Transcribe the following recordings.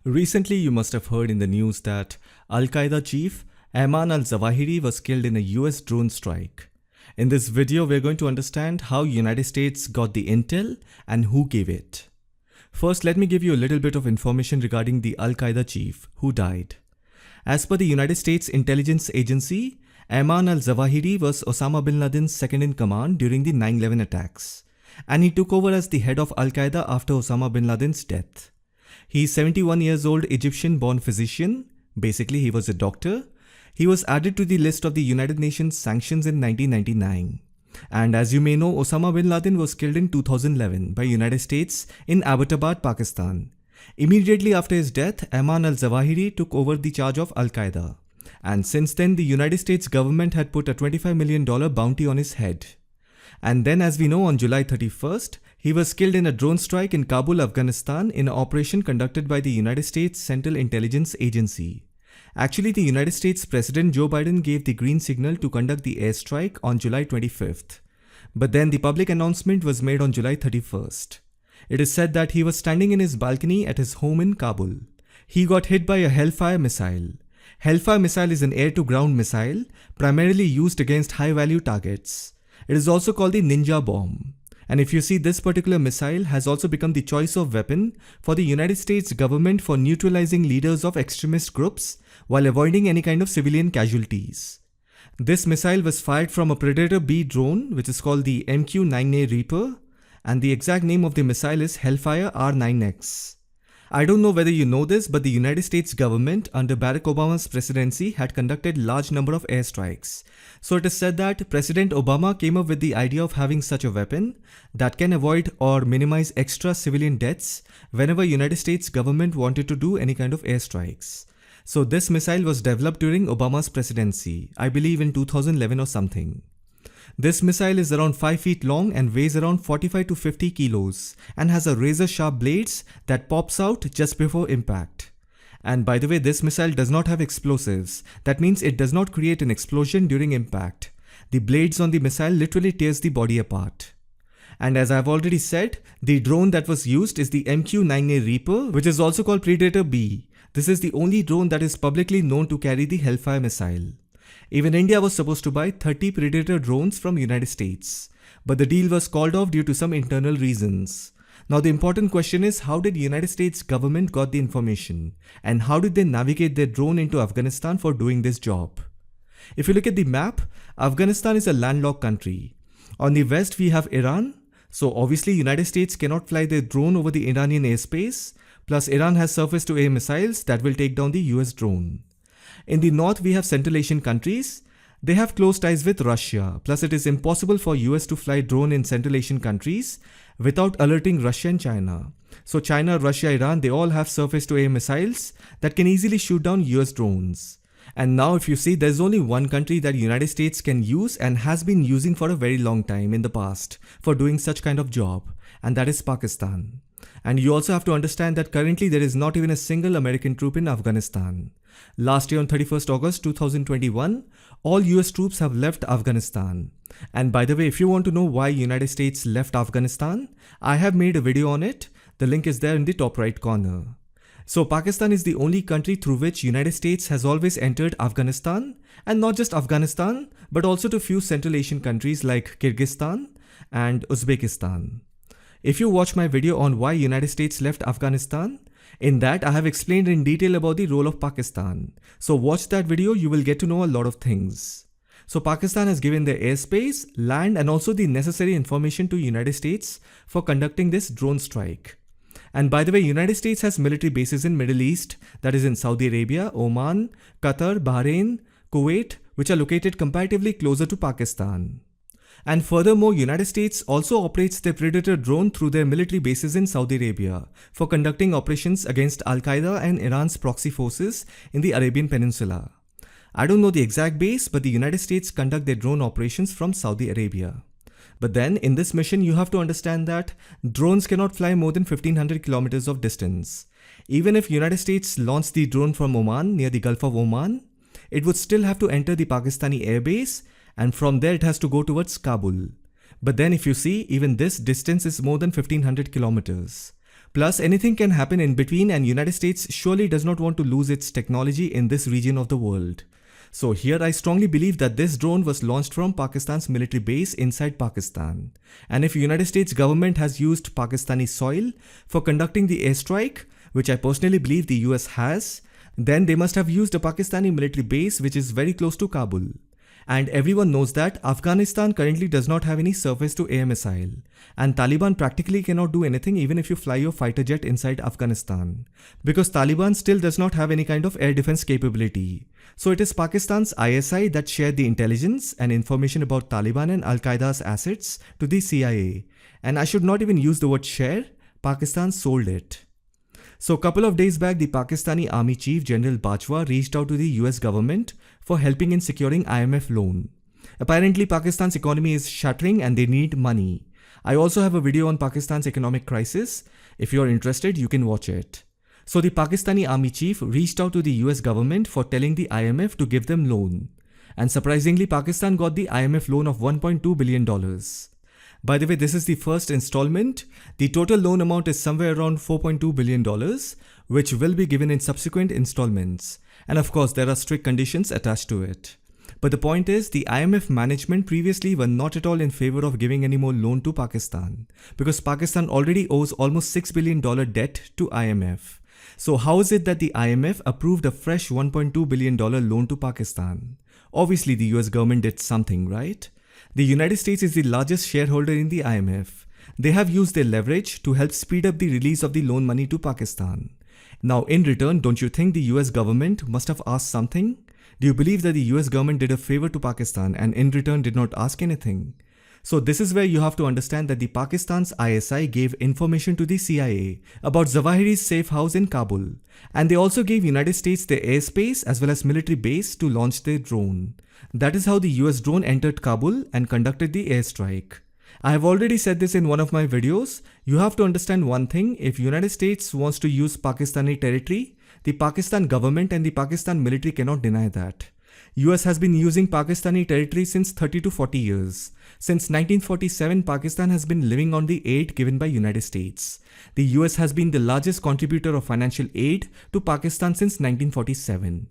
Recently, you must have heard in the news that Al-Qaeda chief Ayman al-Zawahiri was killed in a US drone strike. In this video, we're going to understand how United States got the intel and who gave it. First, let me give you a little bit of information regarding the Al-Qaeda chief who died. As per the United States intelligence agency, Ayman al-Zawahiri was Osama bin Laden's second in command during the 9/11 attacks, and he took over as the head of Al-Qaeda after Osama bin Laden's death. He is 71 years old Egyptian-born physician. Basically, he was a doctor. He was added to the list of the United Nations sanctions in 1999. And as you may know, Osama bin Laden was killed in 2011 by United States in Abbottabad, Pakistan. Immediately after his death, Ayman al-Zawahiri took over the charge of Al-Qaeda. And since then, the United States government had put a $25 million bounty on his head. And then, as we know, on July 31st, he was killed in a drone strike in Kabul, Afghanistan in an operation conducted by the United States Central Intelligence Agency. Actually, the United States President Joe Biden gave the green signal to conduct the airstrike on July 25th. But then the public announcement was made on July 31st. It is said that he was standing in his balcony at his home in Kabul. He got hit by a Hellfire missile. Hellfire missile is an air-to-ground missile, primarily used against high-value targets. It is also called the Ninja Bomb. And if you see, this particular missile has also become the choice of weapon for the United States government for neutralizing leaders of extremist groups while avoiding any kind of civilian casualties. This missile was fired from a Predator B drone, which is called the MQ-9A Reaper, and the exact name of the missile is Hellfire R9X. I don't know whether you know this, but the United States government under Barack Obama's presidency had conducted large number of airstrikes. So it is said that President Obama came up with the idea of having such a weapon that can avoid or minimize extra civilian deaths whenever United States government wanted to do any kind of airstrikes. So this missile was developed during Obama's presidency, I believe in 2011 or something. This missile is around 5 feet long and weighs around 45 to 50 kilos and has a razor sharp blades that pops out just before impact. And by the way, this missile does not have explosives. That means it does not create an explosion during impact. The blades on the missile literally tears the body apart. And as I've already said, the drone that was used is the MQ-9A Reaper, which is also called Predator B. This is the only drone that is publicly known to carry the Hellfire missile. Even India was supposed to buy 30 Predator drones from United States, but the deal was called off due to some internal reasons. Now the important question is, how did United States government got the information and how did they navigate their drone into Afghanistan for doing this job? If you look at the map, Afghanistan is a landlocked country. On the west we have Iran, so obviously United States cannot fly their drone over the Iranian airspace, plus Iran has surface-to-air missiles that will take down the US drone. In the north, we have Central Asian countries. They have close ties with Russia. Plus, it is impossible for US to fly drone in Central Asian countries without alerting Russia and China. So China, Russia, Iran, they all have surface-to-air missiles that can easily shoot down US drones. And now if you see, there's only one country that United States can use and has been using for a very long time in the past for doing such kind of job, and that is Pakistan. And you also have to understand that currently there is not even a single American troop in Afghanistan. Last year on 31st August 2021, all US troops have left Afghanistan. And by the way, if you want to know why United States left Afghanistan, I have made a video on it. The link is there in the top right corner. So Pakistan is the only country through which United States has always entered Afghanistan, and not just Afghanistan, but also to few Central Asian countries like Kyrgyzstan and Uzbekistan. If you watch my video on why United States left Afghanistan, in that I have explained in detail about the role of Pakistan. So watch that video, you will get to know a lot of things. So Pakistan has given their airspace, land and also the necessary information to United States for conducting this drone strike. And by the way, United States has military bases in Middle East, that is in Saudi Arabia, Oman, Qatar, Bahrain, Kuwait, which are located comparatively closer to Pakistan. And furthermore, United States also operates their Predator drone through their military bases in Saudi Arabia for conducting operations against Al-Qaeda and Iran's proxy forces in the Arabian Peninsula. I don't know the exact base, but the United States conduct their drone operations from Saudi Arabia. But then in this mission, you have to understand that drones cannot fly more than 1500 kilometers of distance. Even if United States launched the drone from Oman near the Gulf of Oman, it would still have to enter the Pakistani airbase, and from there it has to go towards Kabul. But then if you see, even this distance is more than 1500 kilometers. Plus, anything can happen in between, and United States surely does not want to lose its technology in this region of the world. So here I strongly believe that this drone was launched from Pakistan's military base inside Pakistan. And if United States government has used Pakistani soil for conducting the airstrike, which I personally believe the US has, then they must have used a Pakistani military base which is very close to Kabul. And everyone knows that Afghanistan currently does not have any surface-to-air missile. And Taliban practically cannot do anything even if you fly your fighter jet inside Afghanistan. Because Taliban still does not have any kind of air defense capability. So it is Pakistan's ISI that shared the intelligence and information about Taliban and Al-Qaeda's assets to the CIA. And I should not even use the word share, Pakistan sold it. So a couple of days back, the Pakistani Army Chief General Bajwa reached out to the US government for helping in securing IMF loan. Apparently, Pakistan's economy is shattering and they need money. I also have a video on Pakistan's economic crisis. If you are interested, you can watch it. So the Pakistani Army Chief reached out to the US government for telling the IMF to give them loan. And surprisingly, Pakistan got the IMF loan of $1.2 billion. By the way, this is the first installment. The total loan amount is somewhere around $4.2 billion, which will be given in subsequent installments. And of course, there are strict conditions attached to it. But the point is, the IMF management previously were not at all in favor of giving any more loan to Pakistan, because Pakistan already owes almost $6 billion debt to IMF. So how is it that the IMF approved a fresh $1.2 billion loan to Pakistan? Obviously, the US government did something, right? The United States is the largest shareholder in the IMF. They have used their leverage to help speed up the release of the loan money to Pakistan. Now, in return, don't you think the US government must have asked something? Do you believe that the US government did a favor to Pakistan and in return did not ask anything? So this is where you have to understand that the Pakistan's ISI gave information to the CIA about Zawahiri's safe house in Kabul. And they also gave United States their airspace as well as military base to launch their drone. That is how the US drone entered Kabul and conducted the airstrike. I have already said this in one of my videos. You have to understand one thing: if United States wants to use Pakistani territory, the Pakistan government and the Pakistan military cannot deny that. US has been using Pakistani territory since 30 to 40 years. Since 1947, Pakistan has been living on the aid given by United States. The US has been the largest contributor of financial aid to Pakistan since 1947.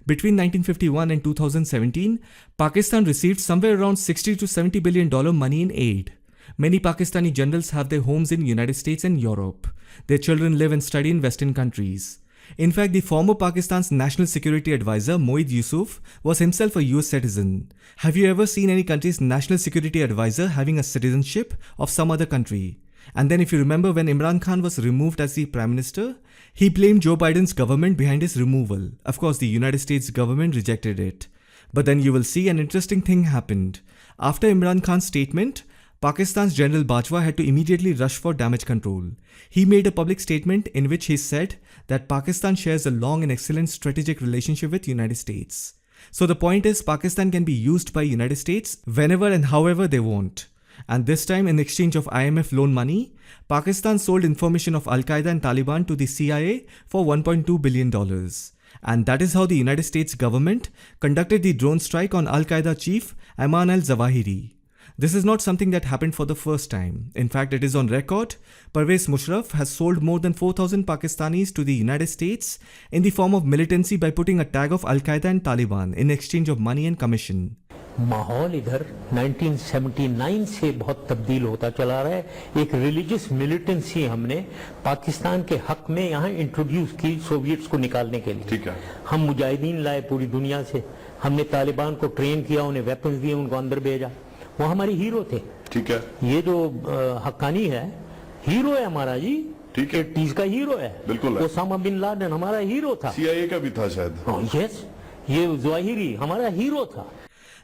Between 1951 and 2017, Pakistan received somewhere around $60 to $70 billion money in aid. Many Pakistani generals have their homes in United States and Europe. Their children live and study in Western countries. In fact, the former Pakistan's National Security Advisor, Moeed Yusuf, was himself a US citizen. Have you ever seen any country's National Security Advisor having a citizenship of some other country? And then if you remember, when Imran Khan was removed as the Prime Minister, he blamed Joe Biden's government behind his removal. Of course, the United States government rejected it. But then you will see an interesting thing happened. After Imran Khan's statement, Pakistan's General Bajwa had to immediately rush for damage control. He made a public statement in which he said that Pakistan shares a long and excellent strategic relationship with United States. So the point is, Pakistan can be used by United States whenever and however they want. And this time, in exchange of IMF loan money, Pakistan sold information of Al-Qaeda and Taliban to the CIA for $1.2 billion. And that is how the United States government conducted the drone strike on Al-Qaeda chief Ayman al-Zawahiri. This is not something that happened for the first time. In fact, it is on record. Pervez Musharraf has sold more than 4,000 Pakistanis to the United States in the form of militancy by putting a tag of Al-Qaeda and Taliban in exchange of money and commission. माहौल इधर 1979 से बहुत तब्दील होता चला रहा है। एक रिलीजियस मिलिटेंसी हमने पाकिस्तान के हक में यहाँ इंट्रोड्यूस की सोवियट्स को निकालने के लिए। ठीक है। हम मुजाहिदीन लाए पूरी दुनिया से, हमने तालिबान को ट्रेन किया, उन्हें वेपन्स दिए, उनको अंदर भेजा, वो हमारे हीरो थे। ठीक है। ये जो हक्कानी है, हीरो है हमारा जी। ठीक है। 80s का हीरो है। बिल्कुल है। ओसामा बिन लादेन हमारा हीरो था। CIA का भी था शायद। यस, ये ज़वाहिरी हमारा हीरो था।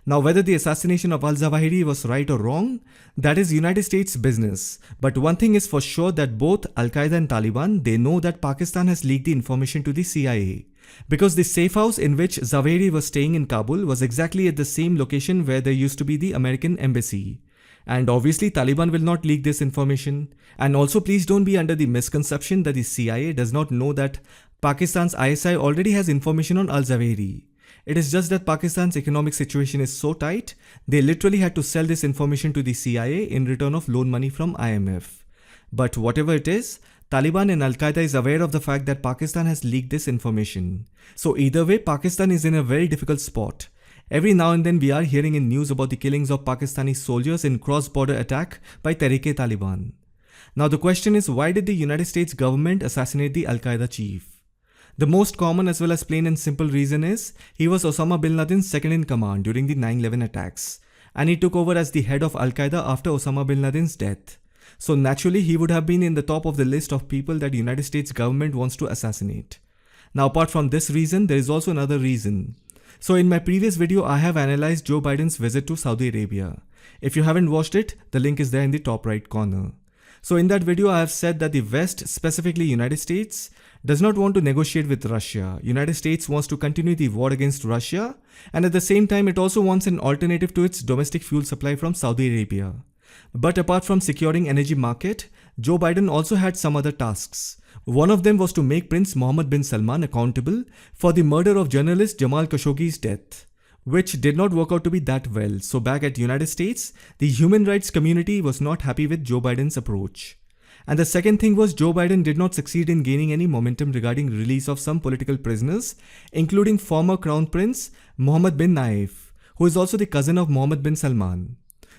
Now, whether the assassination of al-Zawahiri was right or wrong, that is United States business. But one thing is for sure, that both Al-Qaeda and Taliban, they know that Pakistan has leaked the information to the CIA. Because the safe house in which Zawahiri was staying in Kabul was exactly at the same location where there used to be the American embassy. And obviously Taliban will not leak this information. And also, please don't be under the misconception that the CIA does not know that Pakistan's ISI already has information on al-Zawahiri. It is just that Pakistan's economic situation is so tight, they literally had to sell this information to the CIA in return of loan money from IMF. But whatever it is, Taliban and Al-Qaeda is aware of the fact that Pakistan has leaked this information. So either way, Pakistan is in a very difficult spot. Every now and then we are hearing in news about the killings of Pakistani soldiers in cross-border attack by Tehrik-e-Taliban. Now the question is, why did the United States government assassinate the Al-Qaeda chief? The most common as well as plain and simple reason is, he was Osama bin Laden's second in command during the 9/11 attacks, and he took over as the head of Al-Qaeda after Osama bin Laden's death. So naturally he would have been in the top of the list of people that the United States government wants to assassinate. Now apart from this reason, there is also another reason. So in my previous video, I have analyzed Joe Biden's visit to Saudi Arabia. If you haven't watched it, the link is there in the top right corner. So in that video, I have said that the West, specifically United States, does not want to negotiate with Russia. United States wants to continue the war against Russia, and at the same time it also wants an alternative to its domestic fuel supply from Saudi Arabia. But apart from securing energy market, Joe Biden also had some other tasks. One of them was to make Prince Mohammed bin Salman accountable for the murder of journalist Jamal Khashoggi's death, which did not work out to be that well. So back at United States, the human rights community was not happy with Joe Biden's approach. And the second thing was, Joe Biden did not succeed in gaining any momentum regarding release of some political prisoners, including former Crown Prince Mohammed bin Nayef, who is also the cousin of Mohammed bin Salman,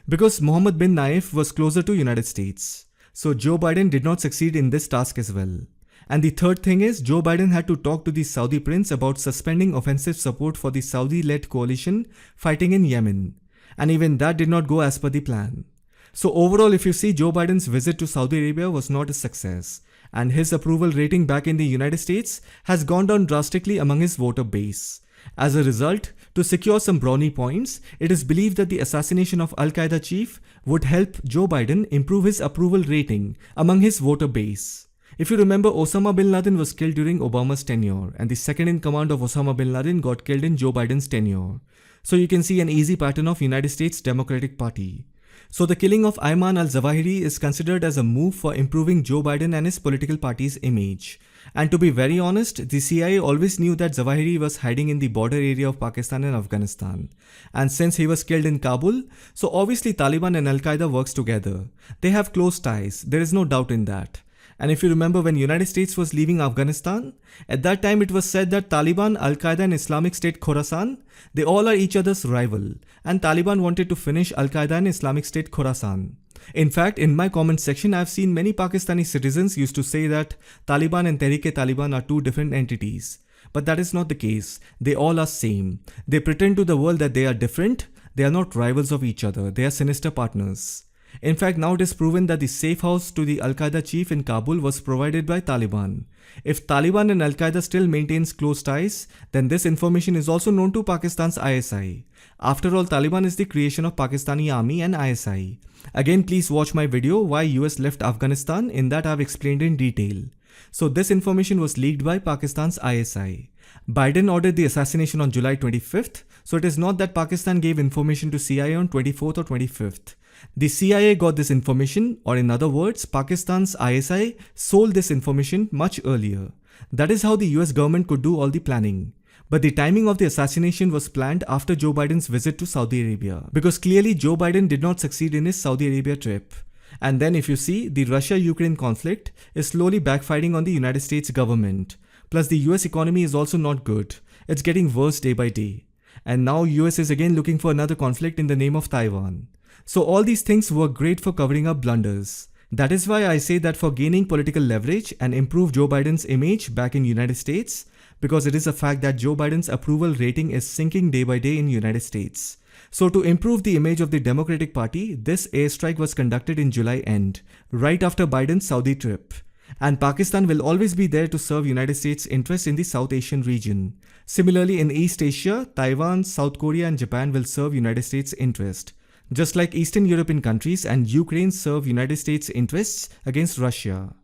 because Mohammed bin Nayef was closer to United States. So Joe Biden did not succeed in this task as well. And the third thing is, Joe Biden had to talk to the Saudi prince about suspending offensive support for the Saudi-led coalition fighting in Yemen. And even that did not go as per the plan. So overall, if you see, Joe Biden's visit to Saudi Arabia was not a success, and his approval rating back in the United States has gone down drastically among his voter base. As a result, to secure some brownie points, it is believed that the assassination of Al-Qaeda chief would help Joe Biden improve his approval rating among his voter base. If you remember, Osama bin Laden was killed during Obama's tenure, and the second in command of Osama bin Laden got killed in Joe Biden's tenure. So you can see an easy pattern of United States Democratic Party. So the killing of Ayman al-Zawahiri is considered as a move for improving Joe Biden and his political party's image. And to be very honest, the CIA always knew that Zawahiri was hiding in the border area of Pakistan and Afghanistan. And since he was killed in Kabul, so obviously Taliban and Al-Qaeda works together. They have close ties, there is no doubt in that. And if you remember, when United States was leaving Afghanistan, at that time it was said that Taliban, Al-Qaeda and Islamic State Khorasan, they all are each other's rival, and Taliban wanted to finish Al-Qaeda and Islamic State Khorasan. In fact, in my comment section, I have seen many Pakistani citizens used to say that Taliban and Tehrik-e-Taliban are two different entities. But that is not the case. They all are same. They pretend to the world that they are different. They are not rivals of each other. They are sinister partners. In fact, now it is proven that the safe house to the Al-Qaeda chief in Kabul was provided by Taliban. If Taliban and Al-Qaeda still maintains close ties, then this information is also known to Pakistan's ISI. After all, Taliban is the creation of Pakistani army and ISI. Again, please watch my video why US left Afghanistan. In that I have explained in detail. So this information was leaked by Pakistan's ISI. Biden ordered the assassination on July 25th. So it is not that Pakistan gave information to CIA on 24th or 25th. The CIA got this information, or in other words, Pakistan's ISI sold this information much earlier. That is how the US government could do all the planning. But the timing of the assassination was planned after Joe Biden's visit to Saudi Arabia, because clearly Joe Biden did not succeed in his Saudi Arabia trip. And then if you see, the Russia-Ukraine conflict is slowly backfiring on the United States government. Plus the US economy is also not good. It's getting worse day by day. And now US is again looking for another conflict in the name of Taiwan. So all these things work great for covering up blunders. That is why I say that for gaining political leverage and improve Joe Biden's image back in United States, because it is a fact that Joe Biden's approval rating is sinking day by day in United States. So to improve the image of the Democratic Party, this airstrike was conducted in July end, right after Biden's Saudi trip. And Pakistan will always be there to serve United States' interests in the South Asian region. Similarly, in East Asia, Taiwan, South Korea and Japan will serve United States' interest. Just like Eastern European countries and Ukraine serve United States' interests against Russia.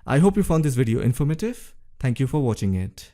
I hope you found this video informative. Thank you for watching it.